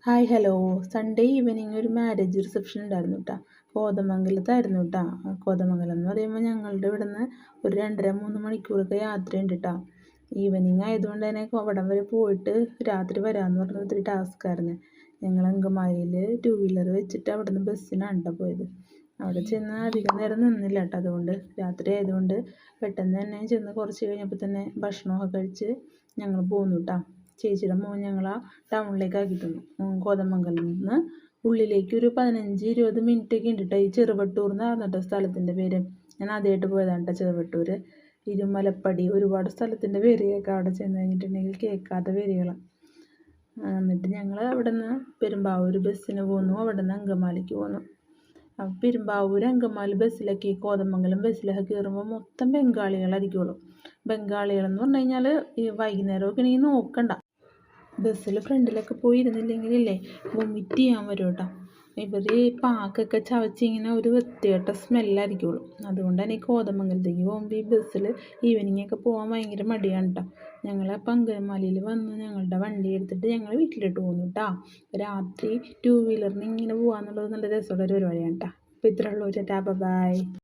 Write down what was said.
Hi hello. Sunday evening ഒരു marriage reception ഉണ്ടായിരുന്നു കേട്ടോ. കോതമംഗലത്തായിരുന്നു കേട്ടോ. കോതമംഗലം എന്ന് പറയുമ്പോൾ ഞങ്ങളുടെ ഇവിടെ നിന്ന് ഒരു 2.5-3 മണിക്കൂറൊക്കെ യാത്രയുണ്ട് കേട്ടോ. ഈവനിങ് ആയതുകൊണ്ട് തന്നെ അവിടം വരെ പോയിട്ട് രാത്രി വരാമെന്ന് പറഞ്ഞത് ഒത്തിരി ടാസ്ക്കായിരുന്നു. ഞങ്ങൾ അങ്കമാലിയിൽ 2 വീലർ വെച്ചിട്ട് അവിടെ നിന്ന് ബസ്സിനാണ് കേട്ടോ പോയത്. അവിടെ ചെന്ന് അധികം നേരം നിന്നില്ല കേട്ടോ. അതുകൊണ്ട് രാത്രി ആയതുകൊണ്ട് പെട്ടെന്ന് തന്നെ ചെന്ന് കുറച്ച് കഴിഞ്ഞപ്പോൾ തന്നെ ഭക്ഷണമൊക്കെ കഴിച്ച് ഞങ്ങൾ പോന്നു കേട്ടോ. ചേച്ചിയുടെ മോൻ ഞങ്ങൾ ആ ടൗണിലേക്ക് ആക്കി തന്നു. കോതമംഗലം നിന്ന് ഉള്ളിലേക്ക് ഒരു 15-20 മിനിറ്റൊക്കെ ഉണ്ട് കേട്ടോ. ഈ ചെറുവട്ടൂർ എന്നാണ് കേട്ടോ സ്ഥലത്തിൻ്റെ പേര്. ഞാൻ ആദ്യമായിട്ട് പോയതാണ് കേട്ടോ ചെറുവട്ടൂർ. ഇരുമലപ്പടി ഒരുപാട് സ്ഥലത്തിൻ്റെ പേര് കേൾക്കാം അവിടെ ചെന്ന് കഴിഞ്ഞിട്ടുണ്ടെങ്കിൽ, കേൾക്കാത്ത പേരുകളാണ്. എന്നിട്ട് ഞങ്ങൾ അവിടെ നിന്ന് പെരുമ്പാവൂർ ബസ്സിന് പോന്നു. അവിടെ നിന്ന് അങ്കമാലിക്ക് പോന്നു. അപ്പം പെരുമ്പാവൂർ അങ്കമാലി ബസ്സിലൊക്കെ കോതമംഗലം ബസ്സിലൊക്കെ കയറുമ്പോൾ മൊത്തം ബംഗാളികളായിരിക്കുള്ളൂ. ബംഗാളികളെന്ന് പറഞ്ഞു കഴിഞ്ഞാൽ ഈ വൈകുന്നേരമൊക്കെ ആണെങ്കിൽ നോക്കണ്ട, ബസ്സിൽ ഫ്രണ്ടിലൊക്കെ പോയി ഇരുന്നില്ലെങ്കിലല്ലേ വൊമിറ്റ് ചെയ്യാൻ വരും കേട്ടോ. ഇവർ പാക്കൊക്കെ ചവച്ചിങ്ങനെ ഒരു വൃത്തികെട്ട സ്മെല്ലായിരിക്കുള്ളൂ. അതുകൊണ്ട് തന്നെ ഈ കോതമംഗലത്തേക്ക് പോകുമ്പോൾ ഈ ബസ്സിൽ ഈവനിങ്ങൊക്കെ പോകാൻ ഭയങ്കര മടിയാണ് കേട്ടോ. ഞങ്ങളപ്പോൾ അങ്കമാലിയിൽ വന്ന് ഞങ്ങളുടെ വണ്ടി എടുത്തിട്ട് ഞങ്ങൾ വീട്ടിലോട്ട് പോകുന്നു കേട്ടോ. രാത്രി 2 വീലറിന് ഇങ്ങനെ പോകാമെന്നുള്ളത് നല്ല രസമുള്ളൊരു പരിപാടിയാണ് കേട്ടോ. അപ്പോൾ ഇത്രയുള്ളൂ. Tata by.